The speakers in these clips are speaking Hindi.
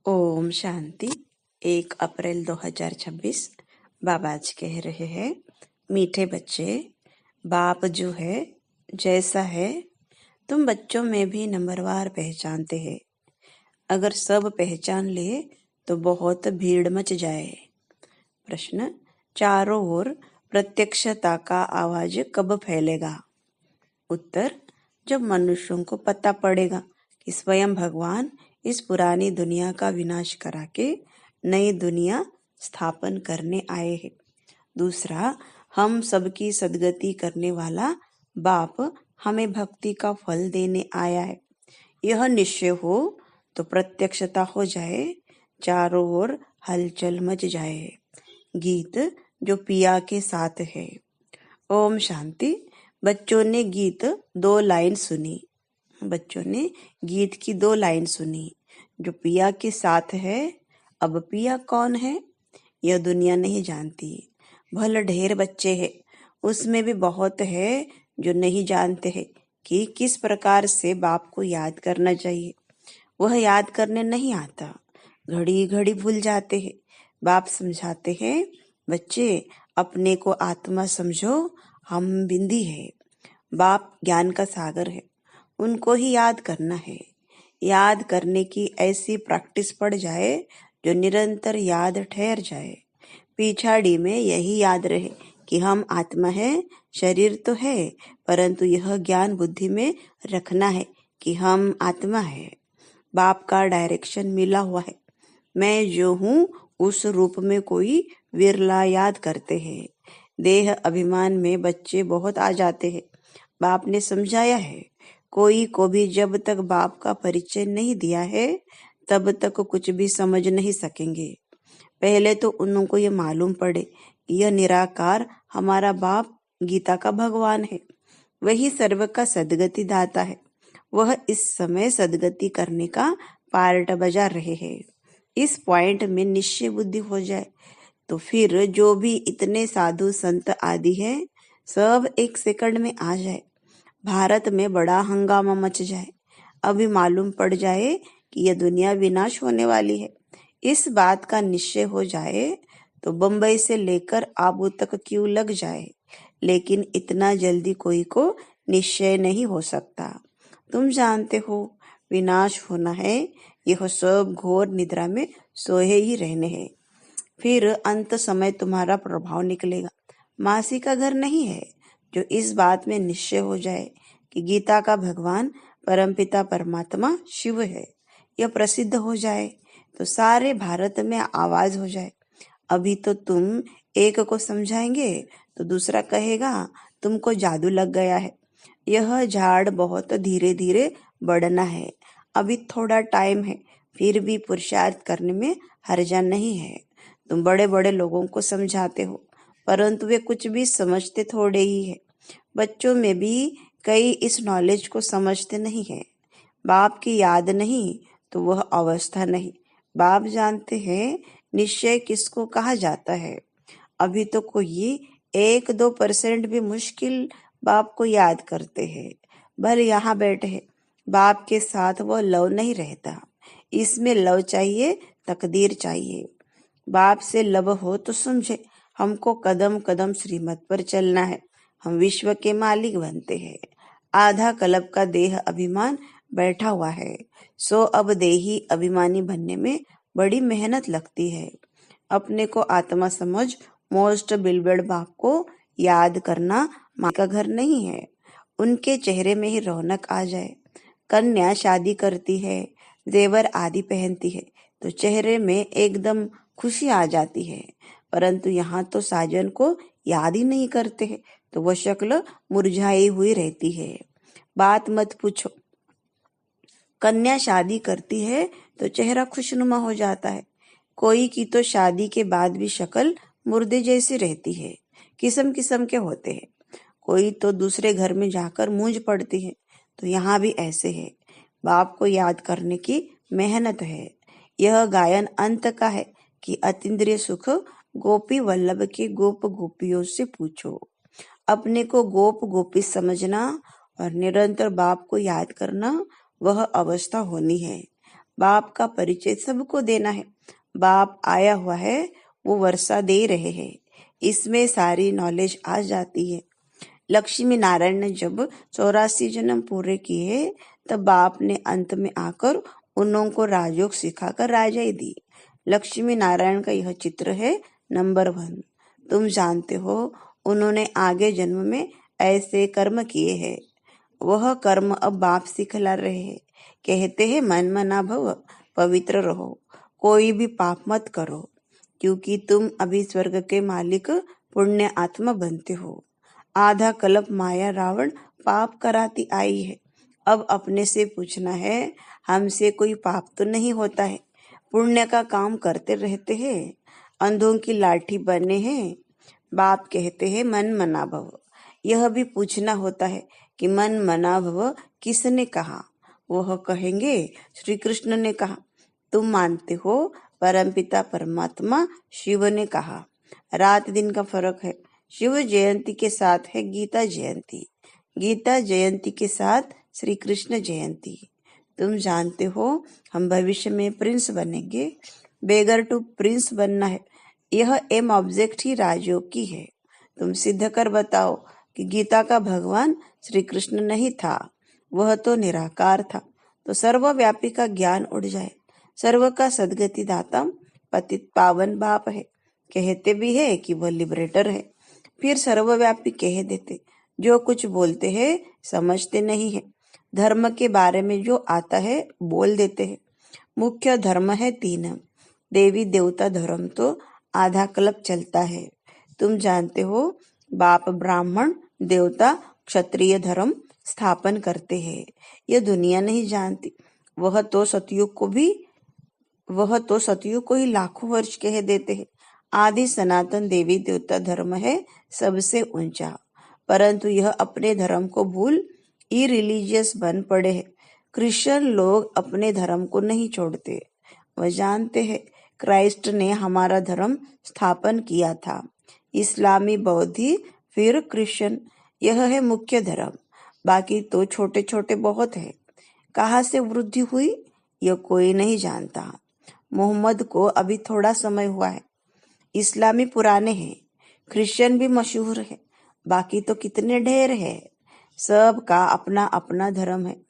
ओम शांति। 1 अप्रैल 2026 बाबा आज कह रहे हैं, मीठे बच्चे, बाप जो है जैसा है तुम बच्चों में भी नंबरवार पहचानते हैं। अगर सब पहचान ले तो बहुत भीड़ मच जाए। प्रश्न, चारों ओर प्रत्यक्षता का आवाज कब फैलेगा? उत्तर, जब मनुष्यों को पता पड़ेगा कि स्वयं भगवान इस पुरानी दुनिया का विनाश करा के नई दुनिया स्थापन करने आए हैं। दूसरा, हम सबकी सद्गति करने वाला बाप हमें भक्ति का फल देने आया है। यह निश्चय हो तो प्रत्यक्षता हो जाए, चारों ओर हलचल मच जाए। गीत जो पिया के साथ है। ओम शांति। बच्चों ने गीत 2 लाइन सुनी। बच्चों ने गीत की 2 लाइन सुनी, जो पिया के साथ है। अब पिया कौन है यह दुनिया नहीं जानती। भले ढेर बच्चे हैं, उसमें भी बहुत है जो नहीं जानते हैं कि किस प्रकार से बाप को याद करना चाहिए। वह याद करने नहीं आता, घड़ी घड़ी भूल जाते हैं। बाप समझाते हैं, बच्चे अपने को आत्मा समझो, हम बिंदी है। बाप ज्ञान का सागर है, उनको ही याद करना है। याद करने की ऐसी प्रैक्टिस पड़ जाए जो निरंतर याद ठहर जाए। पिछाड़ी में यही याद रहे कि हम आत्मा है, शरीर तो है, परंतु यह ज्ञान बुद्धि में रखना है कि हम आत्मा है। बाप का डायरेक्शन मिला हुआ है। मैं जो हूँ उस रूप में कोई विरला याद करते हैं। देह अभिमान में बच्चे बहुत आ जाते हैं। बाप ने समझाया है, कोई को भी जब तक बाप का परिचय नहीं दिया है तब तक कुछ भी समझ नहीं सकेंगे। पहले तो उनको ये मालूम पड़े कि यह निराकार हमारा बाप गीता का भगवान है। वही सर्व का सद्गति दाता है। वह इस समय सद्गति करने का पार्ट बजा रहे हैं। इस पॉइंट में निश्चय बुद्धि हो जाए तो फिर जो भी इतने साधु संत आदि है सब 1 सेकंड में आ जाए। भारत में बड़ा हंगामा मच जाए। अभी मालूम पड़ जाए कि यह दुनिया विनाश होने वाली है। इस बात का निश्चय हो जाए तो बंबई से लेकर आबू तक क्यू लग जाए, लेकिन इतना जल्दी कोई को निश्चय नहीं हो सकता। तुम जानते हो विनाश होना है, यह सब घोर निद्रा में सोए ही रहने हैं। फिर अंत समय तुम्हारा प्रभाव निकलेगा। मासी का घर नहीं है। जो इस बात में निश्चय हो जाए कि गीता का भगवान परमपिता परमात्मा शिव है, यह प्रसिद्ध हो जाए तो सारे भारत में आवाज हो जाए। अभी तो तुम एक को समझाएंगे तो दूसरा कहेगा तुमको जादू लग गया है। यह झाड़ बहुत धीरे धीरे बढ़ना है। अभी थोड़ा टाइम है, फिर भी पुरुषार्थ करने में हर्जा नहीं है। तुम बड़े बड़े लोगों को समझाते हो, परंतु वे कुछ भी समझते थोड़े ही है। बच्चों में भी कई इस नॉलेज को समझते नहीं है। बाप की याद नहीं तो वह अवस्था नहीं। बाप जानते हैं निश्चय किसको कहा जाता है। अभी तो कोई 1-2% भी मुश्किल बाप को याद करते हैं। भले यहाँ बैठे हैं, बाप के साथ वो लव नहीं रहता। इसमें लव चाहिए, तकदीर चाहिए। बाप से लव हो तो समझे हमको कदम कदम श्रीमत पर चलना है। हम विश्व के मालिक बनते हैं। आधा कल्प का देह अभिमान बैठा हुआ है, सो अब देही अभिमानी बनने में बड़ी मेहनत लगती है। अपने को आत्मा समझ मोस्ट बिलबेड बाप को याद करना माँ का घर नहीं है। उनके चेहरे में ही रौनक आ जाए। कन्या शादी करती है, जेवर आदि पहनती है तो चेहरे में एकदम खुशी आ जाती है, परंतु यहाँ तो साजन को याद ही नहीं करते हैं तो वह शक्ल मुरझाई हुई रहती है। बात मत पूछो। कन्या शादी करती है तो चेहरा खुशनुमा हो जाता है। कोई की तो शादी के बाद भी शक्ल मुर्दे जैसी रहती है। किस्म किस्म के होते हैं। कोई तो दूसरे घर में जाकर मूंज पड़ती है, तो यहाँ भी ऐसे है। बाप को याद करने की मेहनत है। यह गायन अंत का है कि अतीन्द्रिय सुख गोपी वल्लभ के गोप गोपियों से पूछो। अपने को गोप गोपी समझना और निरंतर बाप को याद करना वह अवस्था होनी है। बाप का परिचय सबको देना है। बाप आया हुआ है, वो वर्षा दे रहे हैं, इसमें सारी नॉलेज आ जाती है। लक्ष्मी नारायण ने जब 84 जन्म पूरे किए तब बाप ने अंत में आकर उन्हों को राजयोग सिखाकर राजाई दी। लक्ष्मी नारायण का यह चित्र है नंबर 1। तुम जानते हो उन्होंने आगे जन्म में ऐसे कर्म किए हैं, वह कर्म अब बाप सिखला रहे हैं। कहते हैं मन मना भव, पवित्र रहो, कोई भी पाप मत करो, क्योंकि तुम अभी स्वर्ग के मालिक पुण्य आत्मा बनते हो। आधा कल्प माया रावण पाप कराती आई है। अब अपने से पूछना है, हमसे कोई पाप तो नहीं होता है, पुण्य का काम करते रहते हैं, अंधों की लाठी बने हैं। बाप कहते हैं मन मना भव। यह भी पूछना होता है कि मन मना भव किसने कहा? वह कहेंगे श्री कृष्ण ने कहा। तुम मानते हो परमपिता परमात्मा शिव ने कहा। रात दिन का फर्क है। शिव जयंती के साथ है गीता जयंती, गीता जयंती के साथ श्री कृष्ण जयंती। तुम जानते हो हम भविष्य में प्रिंस बनेंगे। बेगर टू प्रिंस बनना है, यह एम ऑब्जेक्ट ही राजयोग की है। तुम सिद्ध कर बताओ कि गीता का भगवान श्री कृष्ण नहीं था, वह तो निराकार था। तो सर्वव्यापी का ज्ञान उड़ जाए। सर्व का सदगति दाता पतित पावन बाप है। कहते भी है कि वह लिबरेटर है, फिर सर्वव्यापी कह देते। जो कुछ बोलते हैं समझते नहीं है। धर्म के बारे में जो आता है बोल देते हैं। मुख्य धर्म है 3। देवी देवता धर्म तो आधा कल्प चलता है। तुम जानते हो बाप ब्राह्मण देवता क्षत्रिय धर्म स्थापन करते हैं। यह दुनिया नहीं जानती। वह तो सतयुग को ही लाखों वर्ष कह देते हैं। आदि सनातन देवी देवता धर्म है सबसे ऊंचा, परंतु यह अपने धर्म को भूल इरिलीजियस बन पड़े हैं। क्रिश्चियन लोग अपने धर्म को नहीं छोड़ते। वह जानते हैं क्राइस्ट ने हमारा धर्म स्थापन किया था। इस्लामी, बौद्धी, फिर क्रिश्चियन, यह है मुख्य धर्म। बाकी तो छोटे छोटे बहुत है। कहाँ से वृद्धि हुई यह कोई नहीं जानता। मोहम्मद को अभी थोड़ा समय हुआ है। इस्लामी पुराने हैं, क्रिश्चियन भी मशहूर है, बाकी तो कितने ढेर है। सब का अपना अपना धर्म है।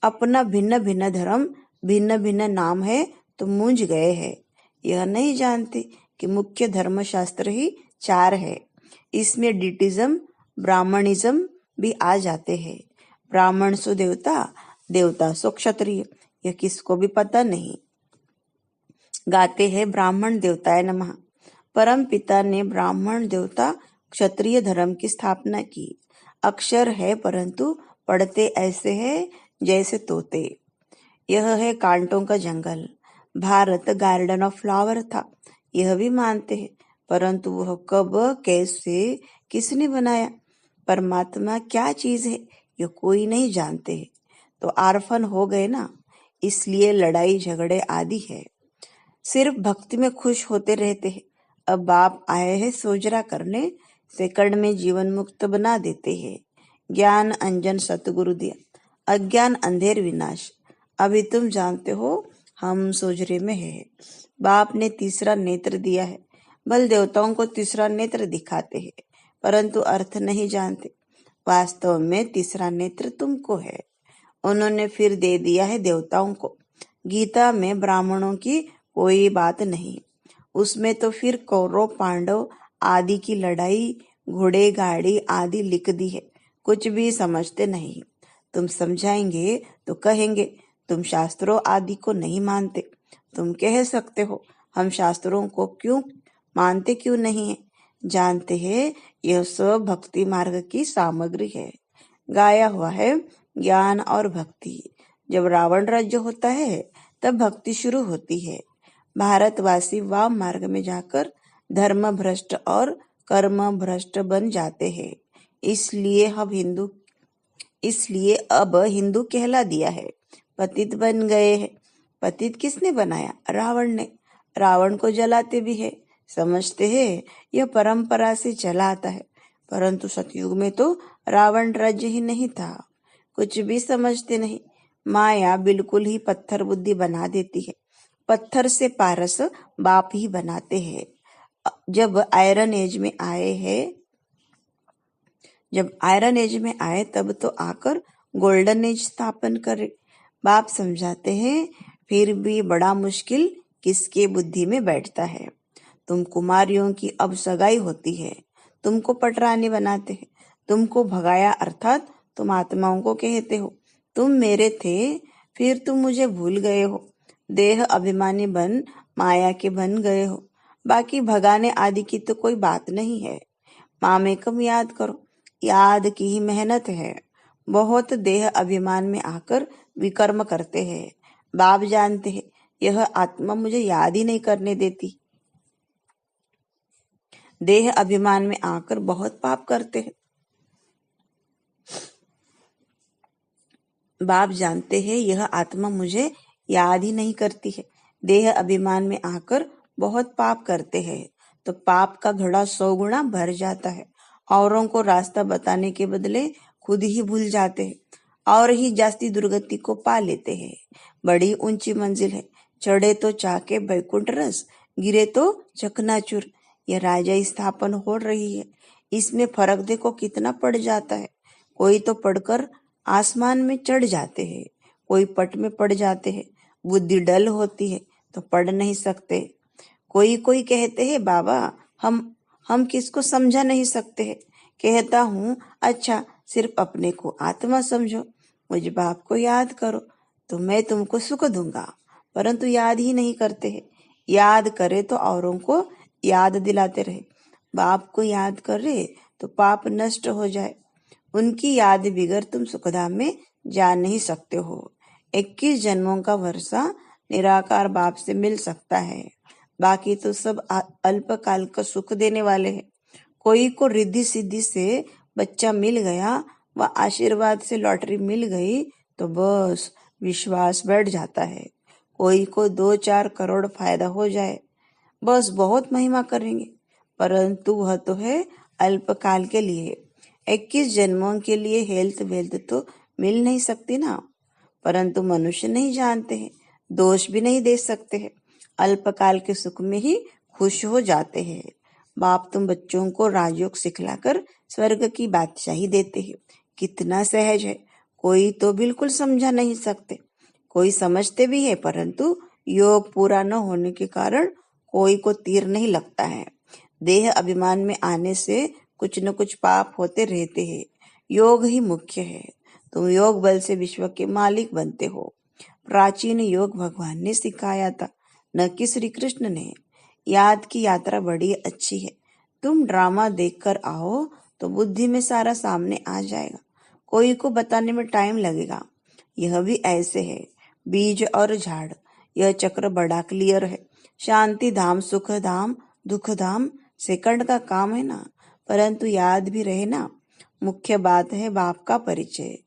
अपना भिन्न भिन्न धर्म, भिन्न भिन्न नाम है तो मूंझ गए हैं। यह नहीं जानते कि मुख्य धर्म शास्त्र ही 4 है। इसमें डिटिज्म, ब्राह्मणिज्म भी आ जाते हैं। ब्राह्मण सो देवता, देवता सो क्षत्रिय, यह किसको भी पता नहीं। गाते हैं ब्राह्मण देवताय नमः। परम पिता ने ब्राह्मण देवता क्षत्रिय धर्म की स्थापना की। अक्षर है परंतु पढ़ते ऐसे है जैसे तोते। यह है कांटों का जंगल। भारत गार्डन ऑफ फ्लावर था, यह भी मानते हैं, परंतु वह कब, कैसे, किसने बनाया, परमात्मा क्या चीज है, यह कोई नहीं जानते है। तो आर्फन हो गए ना, इसलिए लड़ाई झगड़े आदि है। सिर्फ भक्ति में खुश होते रहते हैं। अब बाप आए हैं सोजरा करने, सेकंड में जीवन मुक्त बना देते हैं। ज्ञान अंजन सतगुरु दिया, अज्ञान अंधेर विनाश। अभी तुम जानते हो हम सोजरे में है। बाप ने तीसरा नेत्र दिया है। बल देवताओं को तीसरा नेत्र दिखाते हैं, परंतु अर्थ नहीं जानते। वास्तव में तीसरा नेत्र तुमको है, उन्होंने फिर दे दिया है देवताओं को। गीता में ब्राह्मणों की कोई बात नहीं, उसमें तो फिर कौरव पांडव आदि की लड़ाई, घोड़े गाड़ी आदि लिख दी है। कुछ भी समझते नहीं। तुम समझाएंगे तो कहेंगे तुम शास्त्रों आदि को नहीं मानते। तुम कह सकते हो हम शास्त्रों को क्यों मानते क्यों नहीं है। जानते हैं यह सब भक्ति मार्ग की सामग्री है। गाया हुआ है ज्ञान और भक्ति। जब रावण राज्य होता है तब भक्ति शुरू होती है। भारतवासी वाम मार्ग में जाकर धर्म भ्रष्ट और कर्म भ्रष्ट बन जाते हैं। इसलिए अब हिंदू कहला दिया है। पतित बन गए हैं। पतित किसने बनाया? रावण ने। रावण को जलाते भी है। समझते हैं यह परंपरा से चला आता है, परंतु सतयुग में तो रावण राज्य ही नहीं था। कुछ भी समझते नहीं। माया बिल्कुल ही पत्थर बुद्धि बना देती है। पत्थर से पारस बाप ही बनाते हैं। जब आयरन एज में आए तब तो आकर गोल्डन एज स्थापन करे। बाप समझाते हैं, फिर भी बड़ा मुश्किल किसके बुद्धि में बैठता है। तुम कुमारियों की अब सगाई होती है, तुमको पटरानी बनाते हैं, तुमको भगाया अर्थात तुम आत्माओं को कहते हो तुम मेरे थे, फिर तुम मुझे भूल गए हो, देह अभिमानी बन माया के बन गए हो। बाकी भगाने आदि की तो कोई बात नहीं है। मामेकम याद करो, याद की ही मेहनत है। बहुत देह अभिमान में आकर विकर्म करते हैं। बाप जानते हैं यह आत्मा मुझे याद ही नहीं करने देती। देह अभिमान में आकर बहुत पाप करते हैं। बाप जानते हैं यह आत्मा मुझे याद ही नहीं करती है। देह अभिमान में आकर बहुत पाप करते हैं तो पाप का घड़ा 100 गुना भर जाता है। औरों को रास्ता बताने के बदले खुद ही भूल जाते हैं और ही जास्ती दुर्गति को पा लेते हैं। बड़ी ऊंची मंजिल है, चढ़े तो चाके बैकुंठ रस, गिरे तो चकनाचूर। यह राजा स्थापन हो रही है, इसमें फर्क देखो कितना पड़ जाता है। कोई तो पढ़कर आसमान में चढ़ जाते हैं, कोई पट में पड़ जाते हैं। बुद्धि डल होती है तो पढ़ नहीं सकते। कोई कोई कहते हैं बाबा हम किसको समझा नहीं सकते हैं। कहता हूँ अच्छा सिर्फ अपने को आत्मा समझो, मुझ बाप को याद करो तो मैं तुमको सुख दूंगा, परंतु याद ही नहीं करते हैं। याद करे तो औरों को याद दिलाते रहे। बाप को याद करे तो पाप नष्ट हो जाए। उनकी याद बिगर तुम सुखधाम में जा नहीं सकते हो। 21 जन्मों का वर्षा निराकार बाप से मिल सकता है, बाकी तो सब अल्पकाल का सुख देने वाले हैं। कोई को रिद्धि सिद्धि से बच्चा मिल गया व आशीर्वाद से लॉटरी मिल गई तो बस विश्वास बैठ जाता है। कोई को 2-4 करोड़ फायदा हो जाए, बस बहुत महिमा करेंगे, परंतु वह तो है अल्पकाल के लिए। 21 जन्मों के लिए हेल्थ वेल्थ तो मिल नहीं सकती ना। परंतु मनुष्य नहीं जानते हैं, दोष भी नहीं दे सकते हैं, अल्पकाल के सुख में ही खुश हो जाते हैं। बाप तुम बच्चों को राजयोग सिखलाकर स्वर्ग की बादशाही देते हैं। कितना सहज है, कोई तो बिल्कुल समझा नहीं सकते, कोई समझते भी है परंतु योग पूरा न होने के कारण कोई को तीर नहीं लगता है। देह अभिमान में आने से कुछ न कुछ पाप होते रहते हैं। योग ही मुख्य है। तुम योग बल से विश्व के मालिक बनते हो। प्राचीन योग भगवान ने सिखाया था, न कि श्री कृष्ण ने। याद की यात्रा बड़ी अच्छी है। तुम ड्रामा देखकर आओ तो बुद्धि में सारा सामने आ जाएगा। कोई को बताने में टाइम लगेगा। यह भी ऐसे है, बीज और झाड़। यह चक्र बड़ा क्लियर है। शांति धाम, सुख धाम, दुख धाम सेकंड का काम है ना, परंतु याद भी रहे ना। मुख्य बात है बाप का परिचय।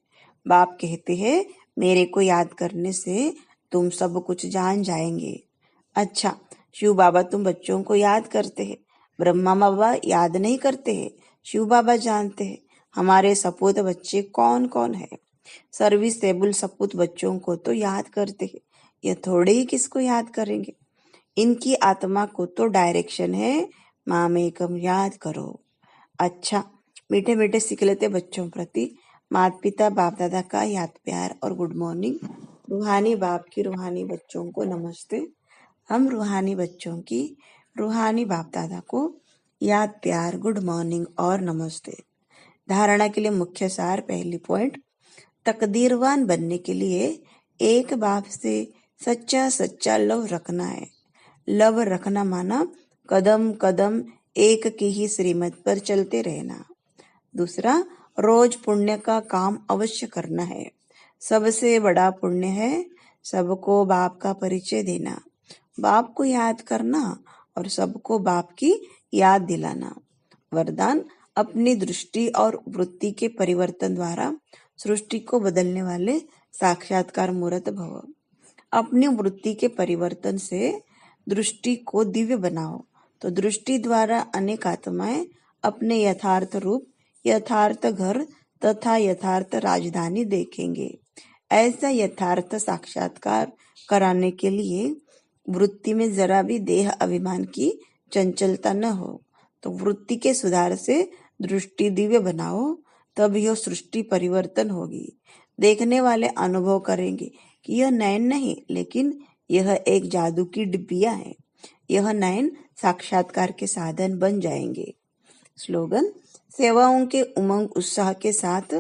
बाप कहते हैं मेरे को याद करने से तुम सब कुछ जान जाएंगे। अच्छा, शिव बाबा तुम बच्चों को याद करते हैं, ब्रह्मा बाबा याद नहीं करते हैं। शिव बाबा जानते हैं हमारे सपूत बच्चे कौन कौन है। सर्विसेबल सपूत बच्चों को तो याद करते हैं, यह थोड़े ही किसको याद करेंगे। इनकी आत्मा को तो डायरेक्शन है, मामेकम याद करो। अच्छा, मीठे मीठे सिखलते बच्चों प्रति माता पिता बाप दादा का याद प्यार और गुड मॉर्निंग। रूहानी बाप की रूहानी बच्चों को नमस्ते। हम रूहानी बच्चों की रूहानी बाप दादा को याद प्यार, गुड मॉर्निंग और नमस्ते। धारणा के लिए मुख्य सार, पहली पॉइंट, तकदीरवान बनने के लिए एक बाप से सच्चा सच्चा लव रखना है। लव रखना माना कदम कदम एक की ही श्रीमत पर चलते रहना। दूसरा, रोज पुण्य का काम अवश्य करना है। सबसे बड़ा पुण्य है सबको बाप का परिचय देना, बाप को याद करना और सबको बाप की याद दिलाना। वरदान, अपनी दृष्टि और वृत्ति के परिवर्तन द्वारा सृष्टि को बदलने वाले साक्षात्कार मूर्त भव। अपनी वृत्ति के परिवर्तन से दृष्टि को दिव्य बनाओ तो दृष्टि द्वारा अनेक आत्माएं अपने यथार्थ रूप, यथार्थ घर तथा यथार्थ राजधानी देखेंगे। ऐसा यथार्थ साक्षात्कार कराने के लिए वृत्ति में जरा भी देह अभिमान की चंचलता न हो, तो वृत्ति के सुधार से दृष्टि दिव्य बनाओ, तब यह सृष्टि परिवर्तन होगी। देखने वाले अनुभव करेंगे कि यह नयन नहीं, लेकिन यह एक जादू की डिब्बिया है। यह नयन साक्षात्कार के साधन बन जाएंगे। स्लोगन: सेवाओं के उमंग उत्साह के साथ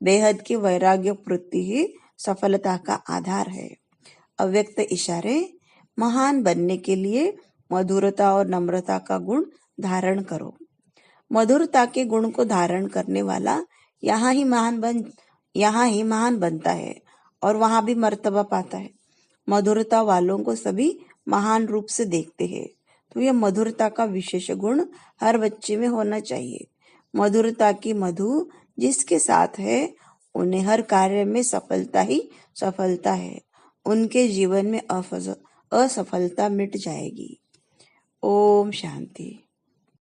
बेहद की वैराग्य वृत्ति ही सफलता का आधार है। अव्यक्त इशारे: महान बनने के लिए मधुरता और नम्रता का गुण धारण करो। मधुरता के गुण को धारण करने वाला यहाँ ही महान बनता है और वहां भी मर्तबा पाता है। मधुरता वालों को सभी महान रूप से देखते हैं, तो यह मधुरता का विशेष गुण हर बच्चे में होना चाहिए। मधुरता की मधु जिसके साथ है, उन्हें हर कार्य में सफलता ही सफलता है। उनके जीवन में असफलता मिट जाएगी। ओम शांति।